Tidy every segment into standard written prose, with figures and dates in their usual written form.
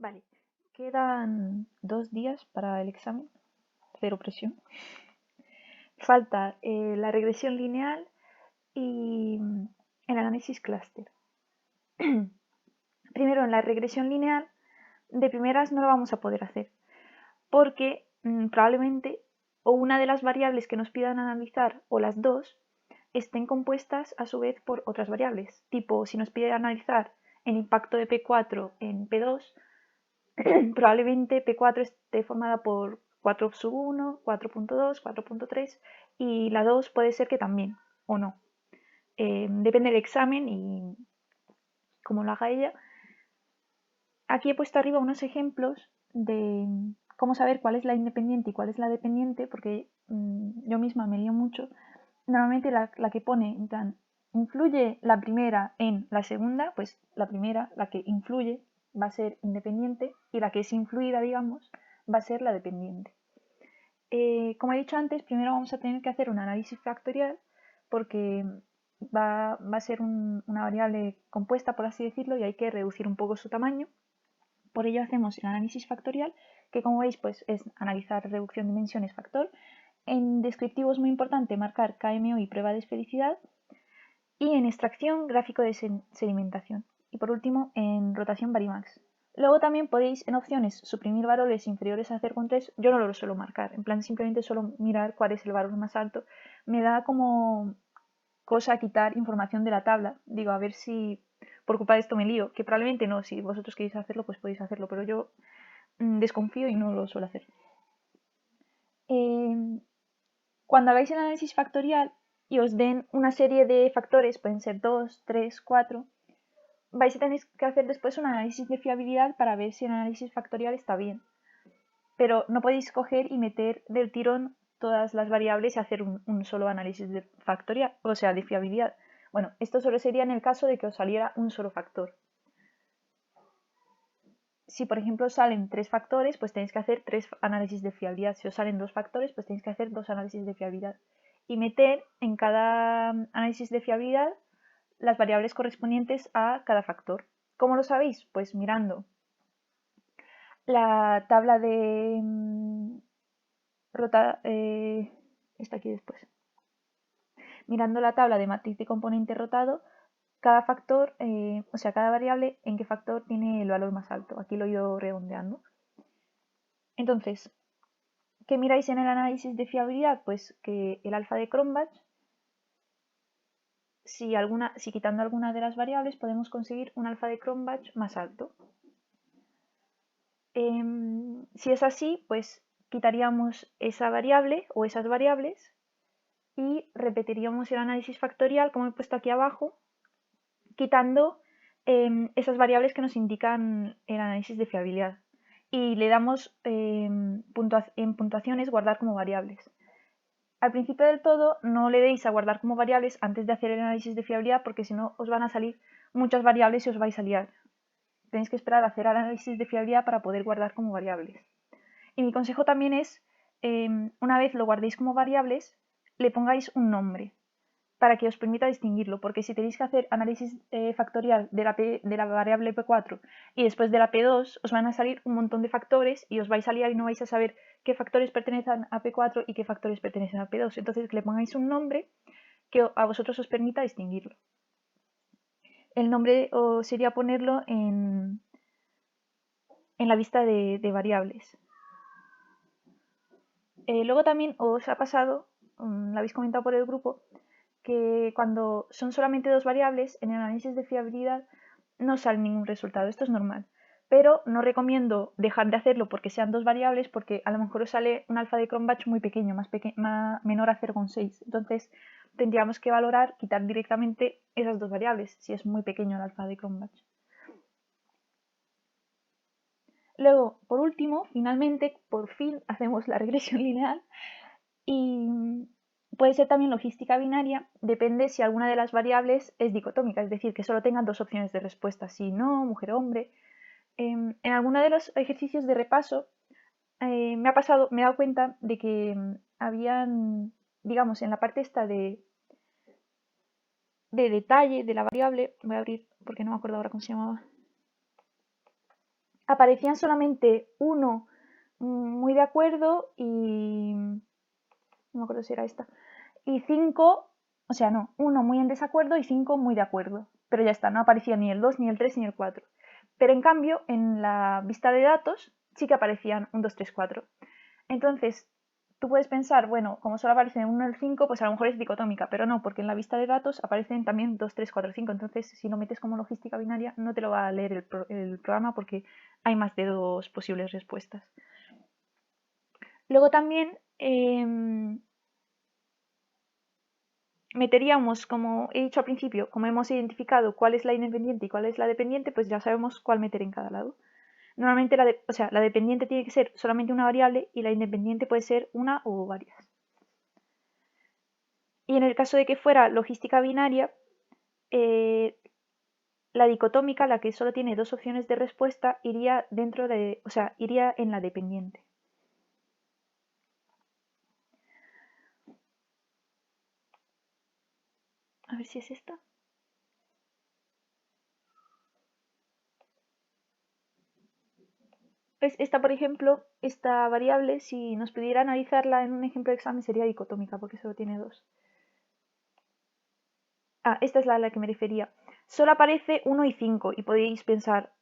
Vale, quedan 2 días para el examen, cero presión. Falta la regresión lineal y el análisis clúster. Primero, en la regresión lineal, de primeras no lo vamos a poder hacer, porque probablemente o una de las variables que nos pidan analizar o las dos estén compuestas a su vez por otras variables. Tipo, si nos pide analizar el impacto de P4 en P2, probablemente P4 esté formada por 4 sub 1, 4.2, 4.3 y la 2 puede ser que también, o no. Depende del examen y cómo lo haga ella. Aquí he puesto arriba unos ejemplos de cómo saber cuál es la independiente y cuál es la dependiente, porque yo misma me lío mucho. Normalmente la que pone, en plan, influye la primera en la segunda, pues la primera, la que influye, va a ser independiente y la que es influida, digamos, va a ser la dependiente. Como he dicho antes, primero vamos a tener que hacer un análisis factorial porque va a ser una variable compuesta, por así decirlo, y hay que reducir un poco su tamaño. Por ello hacemos el análisis factorial, que como veis pues es analizar reducción de dimensiones factor. En descriptivo es muy importante marcar KMO y prueba de esfericidad. Y en extracción, gráfico de sedimentación. Y por último, en rotación Varimax. Luego también podéis en opciones suprimir valores inferiores a 0,3. Yo no lo suelo marcar, en plan simplemente suelo mirar cuál es el valor más alto. Me da como cosa quitar información de la tabla. Digo, a ver si por culpa de esto me lío, que probablemente no, si vosotros queréis hacerlo, pues podéis hacerlo, pero yo desconfío y no lo suelo hacer. Cuando hagáis el análisis factorial y os den una serie de factores, pueden ser 2, 3, 4, vais a tener que hacer después un análisis de fiabilidad para ver si el análisis factorial está bien. Pero no podéis coger y meter del tirón todas las variables y hacer un solo análisis de factorial, o sea, de fiabilidad. Bueno, esto solo sería en el caso de que os saliera un solo factor. Si, por ejemplo, salen 3 factores, pues tenéis que hacer 3 análisis de fiabilidad. Si os salen 2 factores, pues tenéis que hacer 2 análisis de fiabilidad. Y meter en cada análisis de fiabilidad las variables correspondientes a cada factor. ¿Cómo lo sabéis? Pues mirando la tabla de está aquí después. Mirando la tabla de matriz de componente rotado, cada factor, o sea, cada variable en qué factor tiene el valor más alto. Aquí lo he ido redondeando. Entonces, ¿qué miráis en el análisis de fiabilidad? Pues que el alfa de Cronbach, si quitando alguna de las variables podemos conseguir un alfa de Cronbach más alto. Si es así, pues quitaríamos esa variable o esas variables y repetiríamos el análisis factorial, como he puesto aquí abajo, quitando esas variables que nos indican el análisis de fiabilidad. Y le damos en puntuaciones guardar como variables. Al principio del todo no le deis a guardar como variables antes de hacer el análisis de fiabilidad porque si no os van a salir muchas variables y os vais a liar. Tenéis que esperar a hacer el análisis de fiabilidad para poder guardar como variables. Y mi consejo también es, una vez lo guardéis como variables, le pongáis un nombre para que os permita distinguirlo, porque si tenéis que hacer análisis factorial de la variable P4 y después de la P2, os van a salir un montón de factores y os vais a liar y no vais a saber qué factores pertenecen a P4 y qué factores pertenecen a P2. Entonces, que le pongáis un nombre que a vosotros os permita distinguirlo. El nombre sería ponerlo en la vista de variables. Luego también os ha pasado, lo habéis comentado por el grupo, que cuando son solamente 2 variables, en el análisis de fiabilidad no sale ningún resultado. Esto es normal. Pero no recomiendo dejar de hacerlo porque sean 2 variables, porque a lo mejor os sale un alfa de Cronbach muy pequeño, menor a 0,6. Entonces tendríamos que valorar quitar directamente esas 2 variables, si es muy pequeño el alfa de Cronbach. Luego, por último, finalmente, por fin, hacemos la regresión lineal y puede ser también logística binaria, depende si alguna de las variables es dicotómica, es decir, que solo tengan 2 opciones de respuesta, si no, mujer o hombre. En alguno de los ejercicios de repaso me he dado cuenta de que habían, digamos, en la parte esta de detalle de la variable, voy a abrir porque no me acuerdo ahora cómo se llamaba. aparecían solamente 1 muy de acuerdo y... no me acuerdo si era esta. Y 5, o sea, no, 1 muy en desacuerdo y 5 muy de acuerdo. Pero ya está, no aparecía ni el 2, ni el 3, ni el 4. Pero en cambio, en la vista de datos sí que aparecían 1, 2, 3, 4. Entonces, tú puedes pensar, bueno, como solo aparecen 1 y el 5, pues a lo mejor es dicotómica, pero no, porque en la vista de datos aparecen también 2, 3, 4, 5. Entonces, si lo metes como logística binaria, no te lo va a leer el programa porque hay más de 2 posibles respuestas. Luego también meteríamos, como he dicho al principio, como hemos identificado cuál es la independiente y cuál es la dependiente, pues ya sabemos cuál meter en cada lado. Normalmente la dependiente tiene que ser solamente una variable y la independiente puede ser una o varias. Y en el caso de que fuera logística binaria, la dicotómica, la que solo tiene 2 opciones de respuesta, iría iría en la dependiente. A ver si es esta. ¿Ves? Esta, por ejemplo, esta variable, si nos pidiera analizarla en un ejemplo de examen, sería dicotómica, porque solo tiene 2. Esta es la a la que me refería. Solo aparece 1 y 5 y podéis pensar,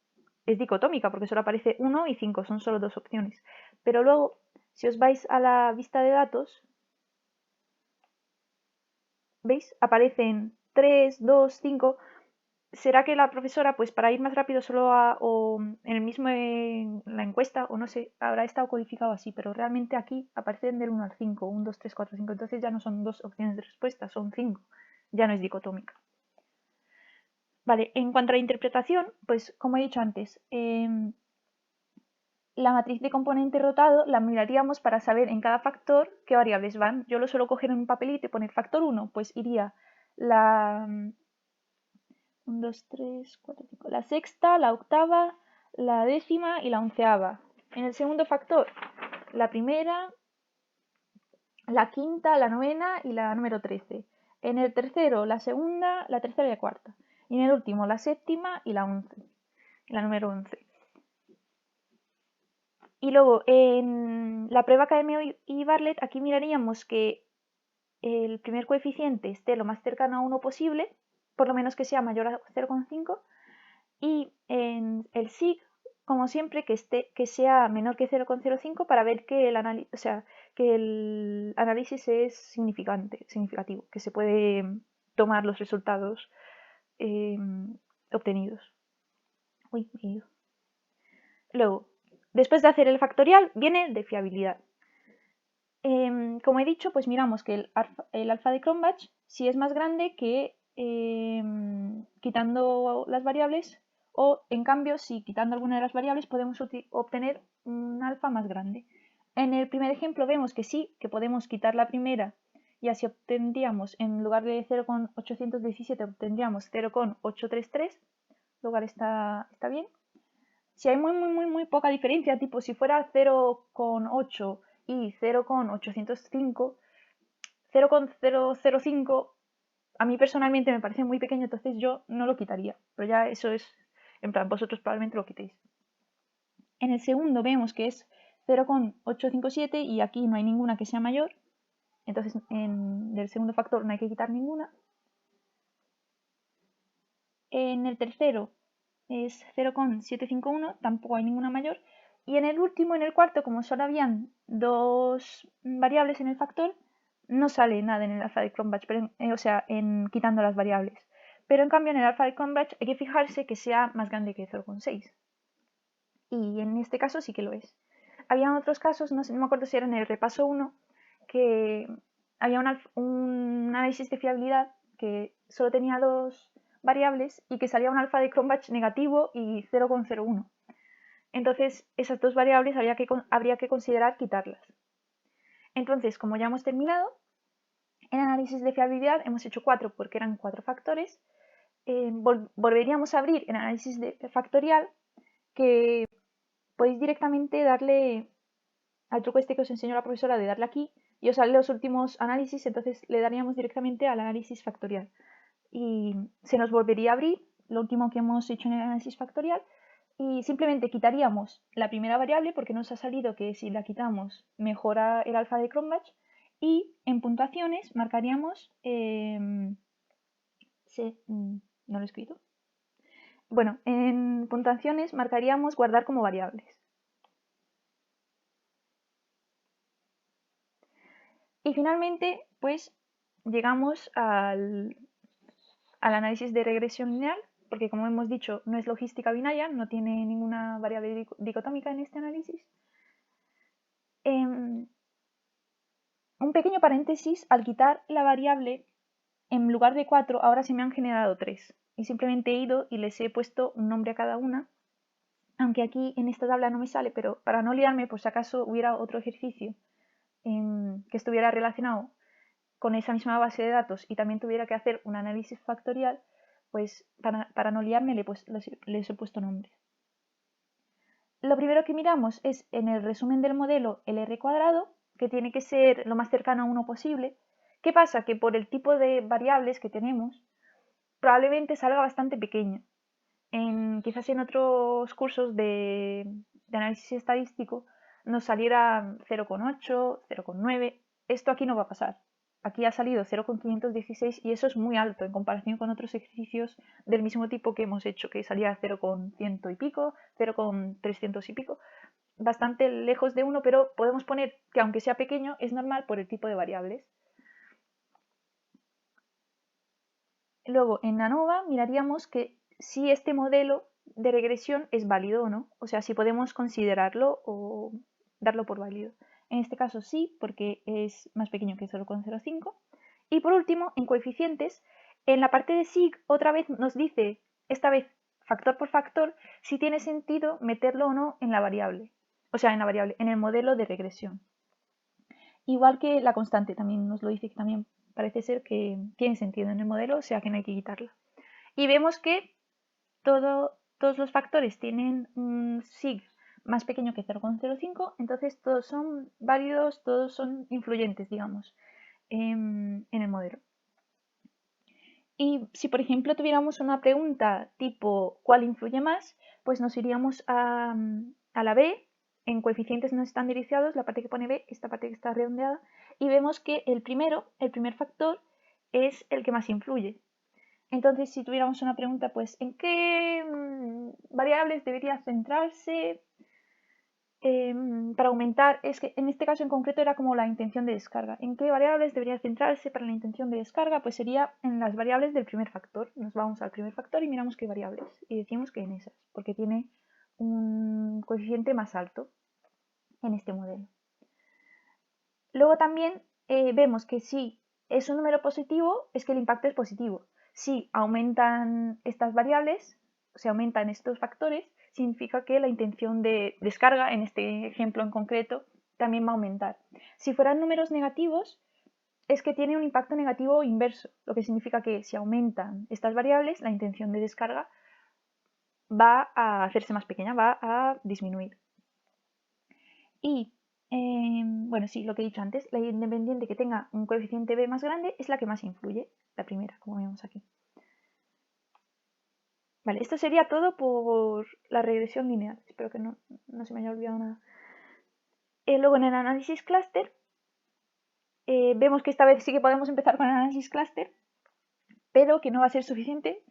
es dicotómica porque solo aparece 1 y 5, son solo 2 opciones. Pero luego, si os vais a la vista de datos, ¿veis? Aparecen 3, 2, 5. ¿Será que la profesora, pues para ir más rápido, o en el mismo en la encuesta, o no sé, habrá estado codificado así, pero realmente aquí aparecen del 1 al 5, 1, 2, 3, 4, 5, entonces ya no son 2 opciones de respuesta, son 5, ya no es dicotómica. Vale, en cuanto a la interpretación, pues como he dicho antes, la matriz de componente rotado la miraríamos para saber en cada factor qué variables van. Yo lo suelo coger en un papelito y poner factor 1, pues iría la 1, 2, 3, 4, 5, la sexta, la octava, la décima y la onceava. En el segundo factor, la primera, la quinta, la novena y la número 13. En el tercero, la segunda, la tercera y la cuarta. Y en el último, la séptima y la 11, la número 11. Y luego, en la prueba KM y Bartlett, aquí miraríamos que el primer coeficiente esté lo más cercano a 1 posible, por lo menos que sea mayor a 0,5, y en el SIG, como siempre, que sea menor que 0,05 para ver que el análisis es significativo, que se puede tomar los resultados obtenidos. Uy, me he ido. Luego, después de hacer el factorial, viene de fiabilidad. Como he dicho, pues miramos que el alfa de Cronbach, si es más grande que quitando las variables, o en cambio, si quitando alguna de las variables podemos obtener un alfa más grande. En el primer ejemplo vemos que sí, que podemos quitar la primera y así obtendríamos, en lugar de 0,817, obtendríamos 0,833. Lugar está bien. Si hay muy poca diferencia, tipo si fuera 0,8 y 0,805, 0,005 a mí personalmente me parece muy pequeño, entonces yo no lo quitaría. Pero ya eso es, en plan, vosotros probablemente lo quitéis. En el segundo vemos que es 0,857 y aquí no hay ninguna que sea mayor. Entonces en el segundo factor no hay que quitar ninguna. En el tercero es 0,751, tampoco hay ninguna mayor. Y en el último, en el cuarto, como solo habían 2 variables en el factor, no sale nada en el alfa de Cronbach, quitando las variables. Pero en cambio en el alfa de Cronbach hay que fijarse que sea más grande que 0,6. Y en este caso sí que lo es. Había otros casos, no me acuerdo si era en el repaso 1, que había un análisis de fiabilidad que solo tenía 2 variables y que salía un alfa de Cronbach negativo y 0,01. Entonces, esas 2 variables habría que considerar quitarlas. Entonces, como ya hemos terminado, en análisis de fiabilidad hemos hecho 4 porque eran 4 factores. Volveríamos a abrir en análisis de factorial, que podéis directamente darle al truco este que os enseñó la profesora de darle aquí y os salen los últimos análisis, entonces le daríamos directamente al análisis factorial. Y se nos volvería a abrir lo último que hemos hecho en el análisis factorial y simplemente quitaríamos la primera variable porque nos ha salido que si la quitamos mejora el alfa de Cronbach, y en puntuaciones marcaríamos, no lo he escrito, bueno, en puntuaciones marcaríamos guardar como variables. Y finalmente, pues llegamos al análisis de regresión lineal, porque como hemos dicho, no es logística binaria, no tiene ninguna variable dicotómica en este análisis. Un pequeño paréntesis, al quitar la variable, en lugar de 4, ahora se me han generado 3. Y simplemente he ido y les he puesto un nombre a cada una, aunque aquí en esta tabla no me sale, pero para no liarme, por si acaso hubiera otro ejercicio que estuviera relacionado con esa misma base de datos y también tuviera que hacer un análisis factorial, pues para no liarme les he puesto nombres. Lo primero que miramos es en el resumen del modelo el R cuadrado, que tiene que ser lo más cercano a 1 posible. ¿Qué pasa? Que por el tipo de variables que tenemos, probablemente salga bastante pequeño. Quizás en otros cursos de análisis estadístico nos saliera 0,8, 0,9. Esto aquí no va a pasar. Aquí ha salido 0,516 y eso es muy alto en comparación con otros ejercicios del mismo tipo que hemos hecho, que salía 0,100 y pico, 0,300 y pico. Bastante lejos de 1, pero podemos poner que aunque sea pequeño es normal por el tipo de variables. Luego en ANOVA miraríamos que si este modelo de regresión es válido o no, o sea, si podemos considerarlo o darlo por válido. En este caso sí, porque es más pequeño que 0,05. Y por último, en coeficientes, en la parte de SIG otra vez nos dice, esta vez factor por factor, si tiene sentido meterlo o no en la variable, o sea, en el modelo de regresión. Igual que la constante también nos lo dice, que también parece ser que tiene sentido en el modelo, o sea que no hay que quitarla. Y vemos que todos los factores tienen un sig más pequeño que 0,05, entonces todos son válidos, todos son influyentes, digamos, en el modelo. Y si por ejemplo tuviéramos una pregunta tipo ¿cuál influye más? Pues nos iríamos a la B, en coeficientes no estandarizados, la parte que pone B, esta parte que está redondeada, y vemos que el primer factor, es el que más influye. Entonces, si tuviéramos una pregunta, pues, ¿en qué variables debería centrarse para aumentar? Es que en este caso en concreto era como la intención de descarga. ¿En qué variables debería centrarse para la intención de descarga? Pues sería en las variables del primer factor. Nos vamos al primer factor y miramos qué variables. Y decimos que en esas, porque tiene un coeficiente más alto en este modelo. Luego también vemos que si es un número positivo, es que el impacto es positivo. Si aumentan estas variables, se aumentan estos factores, significa que la intención de descarga, en este ejemplo en concreto, también va a aumentar. Si fueran números negativos, es que tiene un impacto negativo inverso, lo que significa que si aumentan estas variables, la intención de descarga va a hacerse más pequeña, va a disminuir. Y bueno, sí, lo que he dicho antes, la independiente que tenga un coeficiente b más grande es la que más influye, la primera, como vemos aquí. Vale, esto sería todo por la regresión lineal. Espero que no se me haya olvidado nada. Luego en el análisis clúster, vemos que esta vez sí que podemos empezar con el análisis clúster, pero que no va a ser suficiente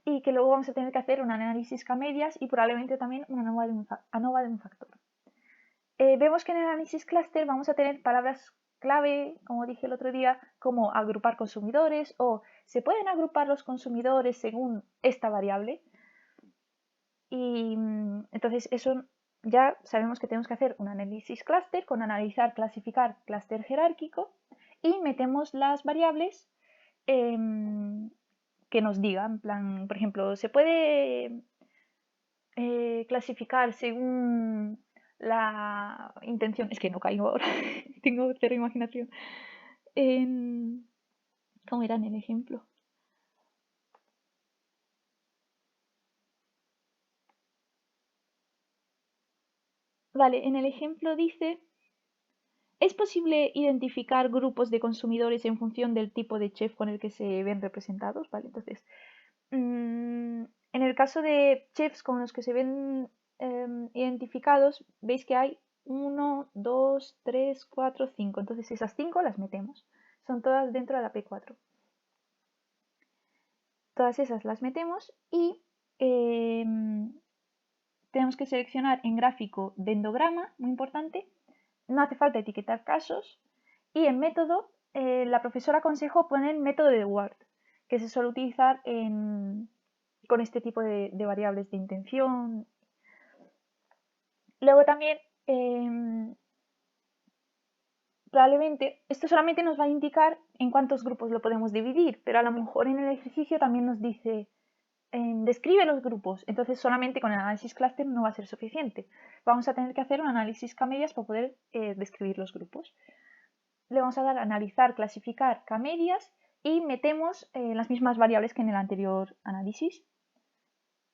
y que luego vamos a tener que hacer un análisis K-medias y probablemente también una ANOVA de un factor. Vemos que en el análisis clúster vamos a tener palabras clave, como dije el otro día, como agrupar consumidores o se pueden agrupar los consumidores según esta variable. Y entonces eso ya sabemos que tenemos que hacer un análisis clúster con analizar, clasificar, clúster jerárquico y metemos las variables que nos digan, en plan, por ejemplo, se puede clasificar según la intención, es que no caigo ahora, tengo cero imaginación. ¿Cómo era en el ejemplo? Vale, en el ejemplo dice, ¿es posible identificar grupos de consumidores en función del tipo de chef con el que se ven representados? Vale, entonces, en En el caso de chefs con los que se ven identificados, veis que hay 1, 2, 3, 4, 5. Entonces esas 5 las metemos. Son todas dentro de la P4. Todas esas las metemos y tenemos que seleccionar en gráfico dendograma, muy importante. No hace falta etiquetar casos. Y en método, la profesora aconsejó poner método de Ward, que se suele utilizar con este tipo de variables de intención. Luego también, probablemente, esto solamente nos va a indicar en cuántos grupos lo podemos dividir, pero a lo mejor en el ejercicio también nos dice describe los grupos. Entonces solamente con el análisis clúster no va a ser suficiente. Vamos a tener que hacer un análisis K-medias para poder describir los grupos. Le vamos a dar a analizar, clasificar K-medias y metemos las mismas variables que en el anterior análisis.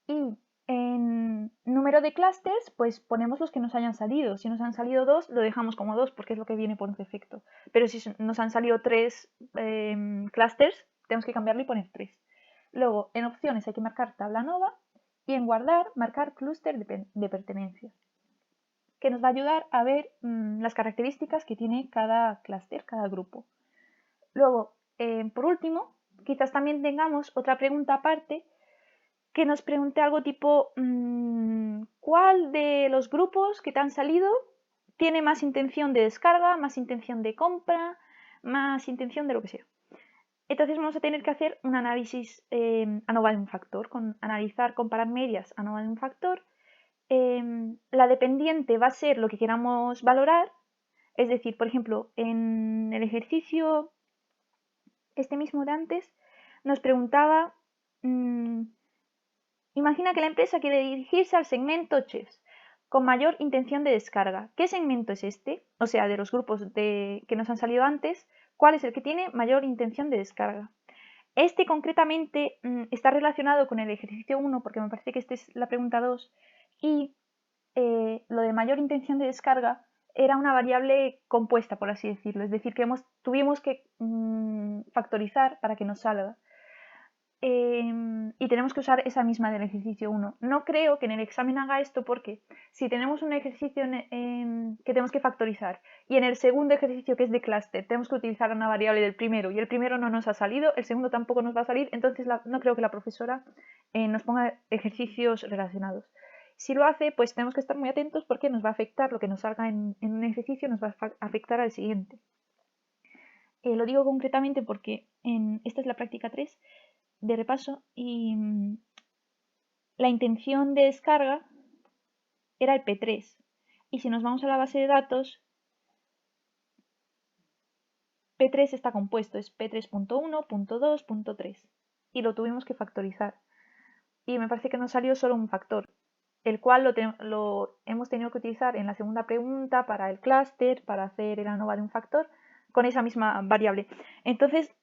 Y en número de clústeres, pues ponemos los que nos hayan salido. Si nos han salido 2, lo dejamos como 2 porque es lo que viene por defecto. Pero si nos han salido 3 clústeres, tenemos que cambiarlo y poner 3. Luego, en opciones hay que marcar tabla nova y en guardar marcar clúster de pertenencia, que nos va a ayudar a ver las características que tiene cada clúster, cada grupo. Luego, por último, quizás también tengamos otra pregunta aparte que nos pregunte algo tipo ¿cuál de los grupos que te han salido tiene más intención de descarga, más intención de compra, más intención de lo que sea? Entonces vamos a tener que hacer un análisis ANOVA de un factor, con analizar, comparar medias ANOVA de un factor. La dependiente va a ser lo que queramos valorar, es decir, por ejemplo, en el ejercicio este mismo de antes nos preguntaba, imagina que la empresa quiere dirigirse al segmento chefs con mayor intención de descarga. ¿Qué segmento es este? O sea, de los grupos que nos han salido antes, ¿cuál es el que tiene mayor intención de descarga? Este concretamente está relacionado con el ejercicio 1 porque me parece que esta es la pregunta 2 y lo de mayor intención de descarga era una variable compuesta, por así decirlo, es decir, que tuvimos que factorizar para que nos salga. Y tenemos que usar esa misma del ejercicio 1. No creo que en el examen haga esto porque si tenemos un ejercicio que tenemos que factorizar y en el segundo ejercicio que es de clúster tenemos que utilizar una variable del primero y el primero no nos ha salido, el segundo tampoco nos va a salir, entonces no creo que la profesora nos ponga ejercicios relacionados. Si lo hace, pues tenemos que estar muy atentos porque nos va a afectar lo que nos salga en un ejercicio, nos va a afectar al siguiente. Lo digo concretamente porque esta es la práctica 3 de repaso y la intención de descarga era el P3 y si nos vamos a la base de datos P3 está compuesto, es P3.1, .2, .3 y lo tuvimos que factorizar y me parece que nos salió solo un factor, el cual lo hemos tenido que utilizar en la segunda pregunta para el clúster, para hacer el ANOVA de un factor con esa misma variable. Entonces,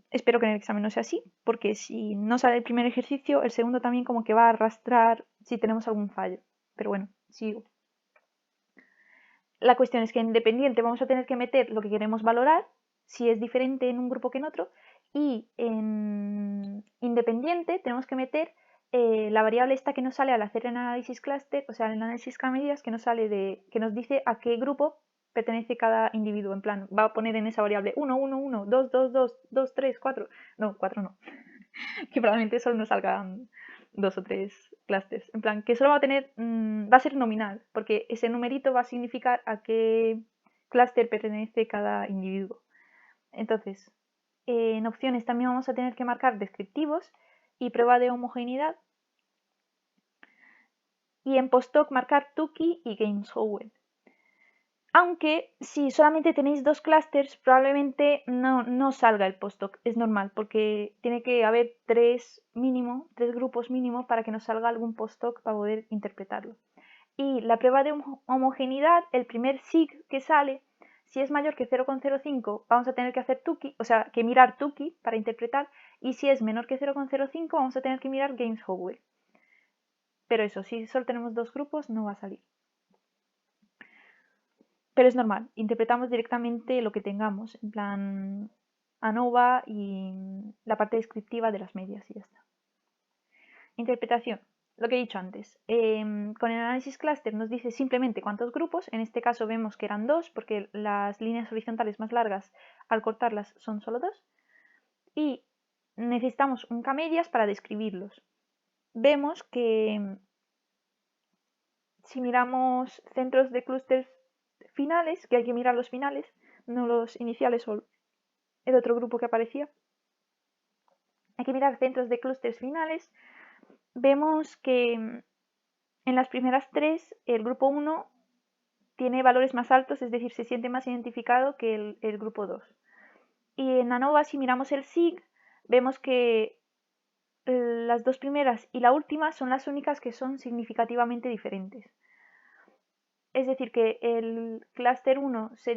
espero que en el examen no sea así, porque si no sale el primer ejercicio, el segundo también como que va a arrastrar si tenemos algún fallo. Pero bueno, sigo. La cuestión es que en dependiente vamos a tener que meter lo que queremos valorar, si es diferente en un grupo que en otro, y en independiente tenemos que meter la variable esta que nos sale al hacer el análisis clúster, o sea, el análisis K-medias que nos sale que nos dice a qué grupo pertenece cada individuo. En plan, va a poner en esa variable 1, 1, 1, 2, 2, 2, 2, 3, 4. No, 4 no. Que probablemente solo nos salgan 2 o 3 clústeres. En plan, que solo va a tener, va a ser nominal, porque ese numerito va a significar a qué clúster pertenece cada individuo. Entonces, en opciones también vamos a tener que marcar descriptivos y prueba de homogeneidad. Y en postdoc marcar Tukey y Games-Howell. Aunque si solamente tenéis 2 clústeres, probablemente no salga el postdoc, es normal, porque tiene que haber 3 grupos mínimo para que nos salga algún postdoc para poder interpretarlo. Y la prueba de homogeneidad, el primer sig que sale, si es mayor que 0,05 vamos a tener que hacer Tukey, o sea, que mirar Tukey para interpretar, y si es menor que 0,05 vamos a tener que mirar Games-Howell. Pero eso, si solo tenemos 2 grupos no va a salir. Pero es normal, interpretamos directamente lo que tengamos, en plan ANOVA y la parte descriptiva de las medias y ya está. Interpretación. Lo que he dicho antes. Con el análisis clúster nos dice simplemente cuántos grupos. En este caso vemos que eran 2 porque las líneas horizontales más largas al cortarlas son solo 2. Y necesitamos un K-medias para describirlos. Vemos que si miramos centros de clústeres finales, que hay que mirar los finales, no los iniciales o el otro grupo que aparecía, hay que mirar centros de clústeres finales, vemos que en las primeras 3 el grupo 1 tiene valores más altos, es decir, se siente más identificado que el grupo 2. Y en ANOVA, si miramos el SIG, vemos que las 2 primeras y la última son las únicas que son significativamente diferentes. Es decir, que el clúster 1 se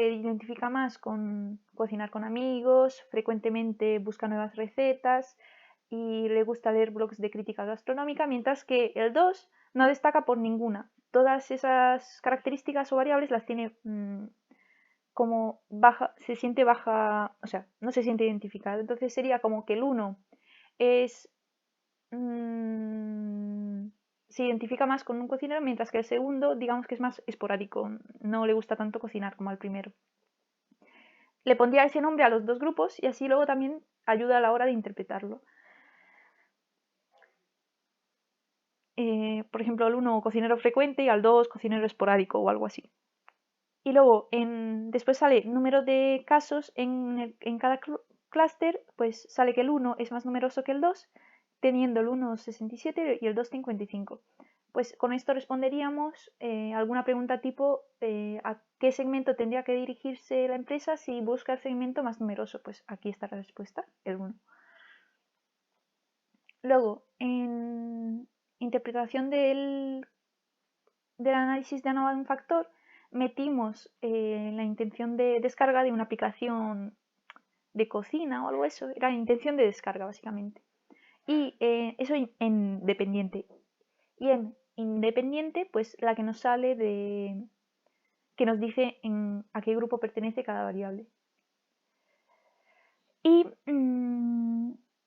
identifica más con cocinar con amigos, frecuentemente busca nuevas recetas y le gusta leer blogs de crítica gastronómica, mientras que el 2 no destaca por ninguna. Todas esas características o variables las tiene como baja, se siente baja, o sea, no se siente identificado. Entonces sería como que el 1 es se identifica más con un cocinero, mientras que el segundo, digamos que es más esporádico, no le gusta tanto cocinar como al primero. Le pondría ese nombre a los 2 grupos y así luego también ayuda a la hora de interpretarlo. Por ejemplo, al 1 cocinero frecuente y al 2 cocinero esporádico o algo así. Y luego después sale número de casos en cada clúster, pues sale que el 1 es más numeroso que el 2, teniendo el 1 67 y el 2 55. Pues con esto responderíamos alguna pregunta tipo ¿a qué segmento tendría que dirigirse la empresa si busca el segmento más numeroso? Pues aquí está la respuesta, el 1. Luego, en interpretación del análisis de ANOVA de un factor, metimos la intención de descarga de una aplicación de cocina o algo eso, era la intención de descarga básicamente. Y eso en dependiente. Y en independiente, pues la que nos sale que nos dice a qué grupo pertenece cada variable. Y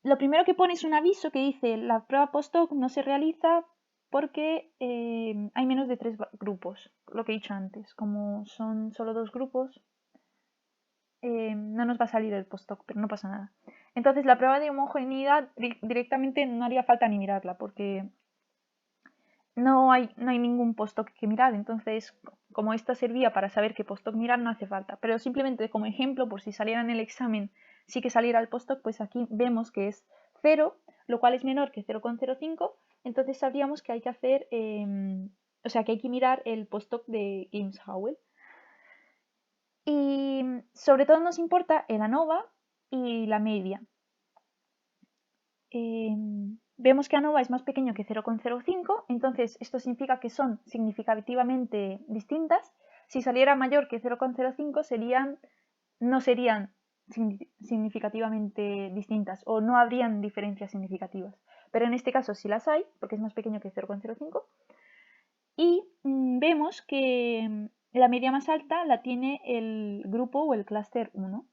lo primero que pone es un aviso que dice la prueba post-hoc no se realiza porque hay menos de 3 grupos, lo que he dicho antes. Como son solo 2 grupos, no nos va a salir el post-hoc, pero no pasa nada. Entonces la prueba de homogeneidad directamente no haría falta ni mirarla porque no hay ningún post-hoc que mirar. Entonces, como esta servía para saber qué post-hoc mirar, no hace falta. Pero simplemente como ejemplo, por si saliera en el examen, sí que saliera el post-hoc, pues aquí vemos que es 0, lo cual es menor que 0,05. Entonces sabríamos que hay que hacer, o sea, que hay que mirar el post-hoc de James Howell. Y sobre todo nos importa el ANOVA y la media. Vemos que ANOVA es más pequeño que 0,05, entonces esto significa que son significativamente distintas. Si saliera mayor que 0,05 no serían significativamente distintas o no habrían diferencias significativas. Pero en este caso sí las hay, porque es más pequeño que 0,05. Y vemos que la media más alta la tiene el grupo o el clúster 1,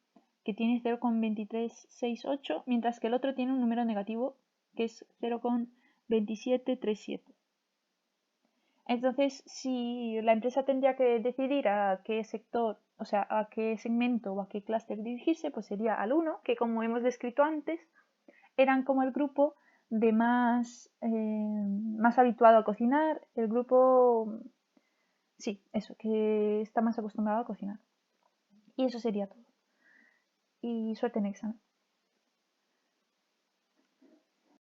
que tiene 0,2368, mientras que el otro tiene un número negativo que es 0,2737. Entonces, si la empresa tendría que decidir a qué sector, o sea, a qué segmento o a qué clúster dirigirse, pues sería al 1, que como hemos descrito antes, eran como el grupo de más habituado a cocinar, el grupo, sí, eso, que está más acostumbrado a cocinar. Y eso sería todo. Y suerte en el examen.